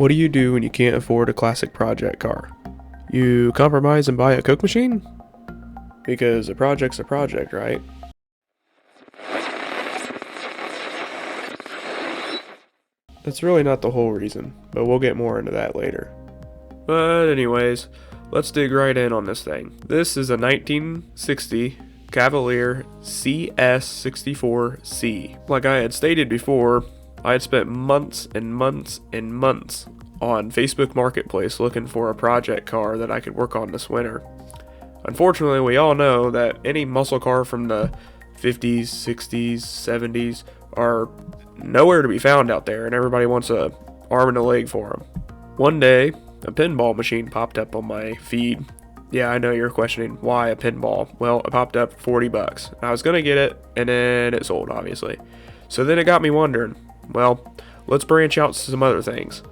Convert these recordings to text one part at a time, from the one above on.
What do you do when you can't afford a classic project car? You compromise and buy a Coke machine? Because a project's a project, right? That's really not the whole reason, but we'll get more into that later. But anyways, let's dig right in on this thing. This is a 1960 Cavalier CS-64c. Like I had stated before, I had spent months and months and months on Facebook Marketplace looking for a project car that I could work on this winter. Unfortunately, we all know that any muscle car from the 50s, 60s, 70s are nowhere to be found out there, and everybody wants a arm and a leg for them. One day, a pinball machine popped up on my feed. Yeah, I know you're questioning why a pinball. Well, it popped up for $40. I was gonna get it, and then it sold, obviously. So then it got me wondering, well, let's branch out to some other things.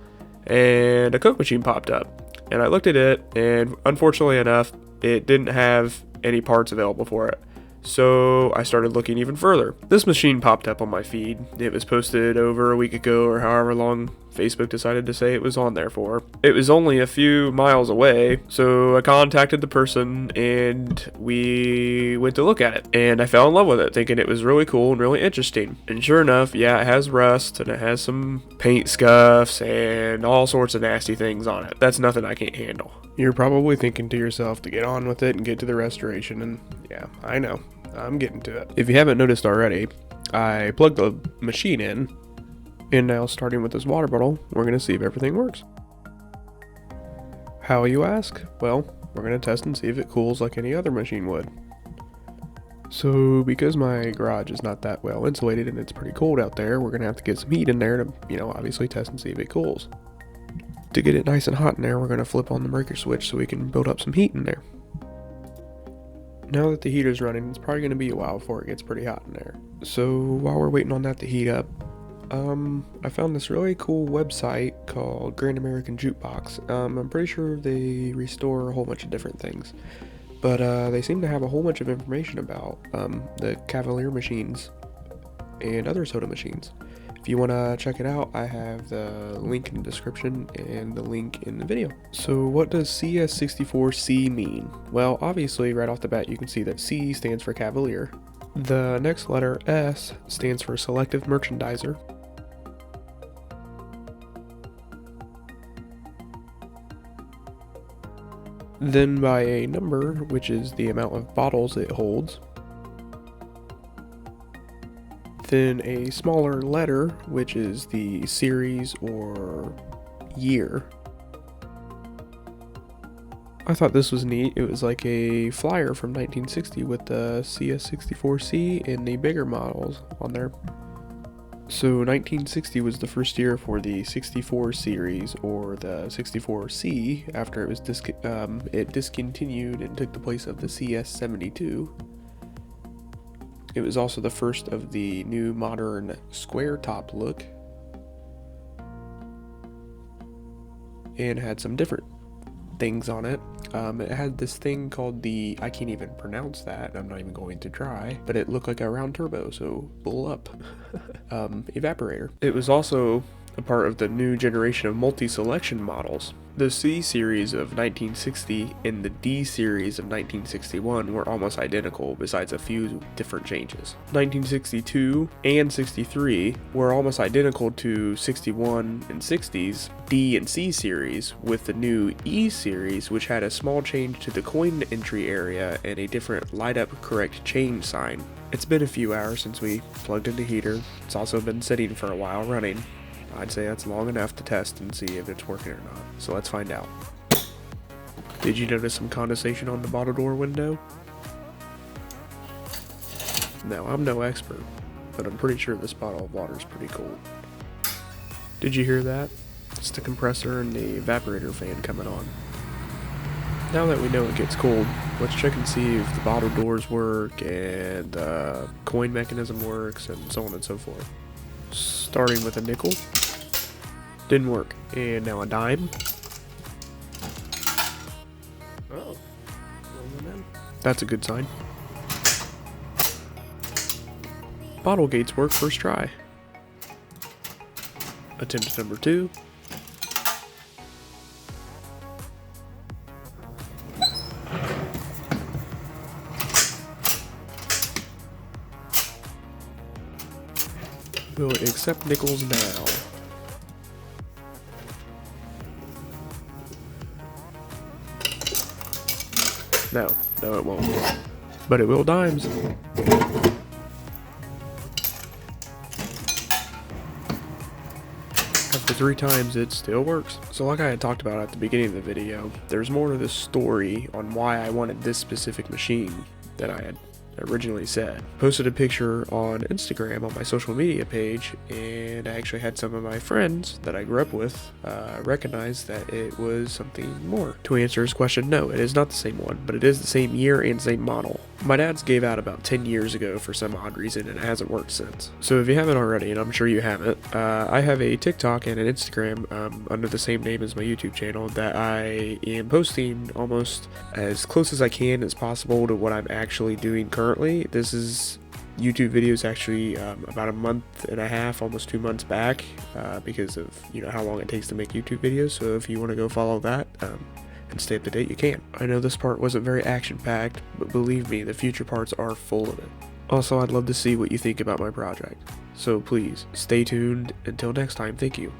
And a Coke machine popped up, and I looked at it, and unfortunately enough, it didn't have any parts available for it. So I started looking even further. This machine popped up on my feed. It was posted over a week ago, or however long Facebook decided to say it was on there for. It was only a few miles away, so I contacted the person and we went to look at it. And I fell in love with it, thinking it was really cool and really interesting. And sure enough, yeah, it has rust and it has some paint scuffs and all sorts of nasty things on it. That's nothing I can't handle. You're probably thinking to yourself to get on with it and get to the restoration, and yeah, I know. I'm getting to it. If you haven't noticed already, I plugged the machine in, and now starting with this water bottle, we're going to see if everything works. How, you ask? Well, we're going to test and see if it cools like any other machine would. So, because my garage is not that well insulated and it's pretty cold out there, we're going to have to get some heat in there to, obviously test and see if it cools. To get it nice and hot in there, we're going to flip on the breaker switch so we can build up some heat in there. Now that the heater's running, it's probably going to be a while before it gets pretty hot in there. So while we're waiting on that to heat up, I found this really cool website called Grand American Jukebox. I'm pretty sure they restore a whole bunch of different things, but they seem to have a whole bunch of information about the Cavalier machines and other soda machines. If you want to check it out, I have the link in the description and the link in the video. So what does CS-64c mean? Well, obviously right off the bat you can see that C stands for Cavalier. The next letter, S, stands for Selective Merchandiser. Then by a number, which is the amount of bottles it holds. Then a smaller letter, which is the series or year. I thought this was neat. It was like a flyer from 1960 with the CS-64c and the bigger models on there. So 1960 was the first year for the 64 series, or the 64c, after it was discontinued and took the place of the CS-72. It was also the first of the new modern square top look, and had some different things on it. It had this thing called the, I can't even pronounce that, I'm not even going to try, but it looked like a round turbo, so bull up. Evaporator. It was also a part of the new generation of multi-selection models. The C series of 1960 and the D series of 1961 were almost identical, besides a few different changes. 1962 and 63 were almost identical to 61 and 60's D and C series, with the new E series, which had a small change to the coin entry area and a different light up correct change sign. It's been a few hours since we plugged in the heater. It's also been sitting for a while running. I'd say that's long enough to test and see if it's working or not. So let's find out. Did you notice some condensation on the bottle door window? Now, I'm no expert, but I'm pretty sure this bottle of water is pretty cold. Did you hear that? It's the compressor and the evaporator fan coming on. Now that we know it gets cold, let's check and see if the bottle doors work and the coin mechanism works and so on and so forth. Starting with a nickel. Didn't work. And now a dime. Oh. That's a good sign. Bottle gates work first try. Attempt number 2. will it accept nickels now? No, it won't. But it will dimes. After 3 times, it still works. So like I had talked about at the beginning of the video, there's more to this story on why I wanted this specific machine than I had originally said. Posted a picture on Instagram on my social media page, and I actually had some of my friends that I grew up with recognize that it was something more. To answer his question, no, it is not the same one, but it is the same year and same model. My dad's gave out about 10 years ago for some odd reason, and it hasn't worked since. So if you haven't already, and I'm sure you haven't, I have a TikTok and an Instagram under the same name as my YouTube channel that I am posting almost as close as I can as possible to what I'm actually doing currently. This is YouTube videos actually about a month and a half, almost 2 months back, because of how long it takes to make YouTube videos. So if you want to go follow that and stay up to date, you can. I know this part wasn't very action-packed, but believe me, the future parts are full of it. Also, I'd love to see what you think about my project. So please, stay tuned. Until next time, thank you.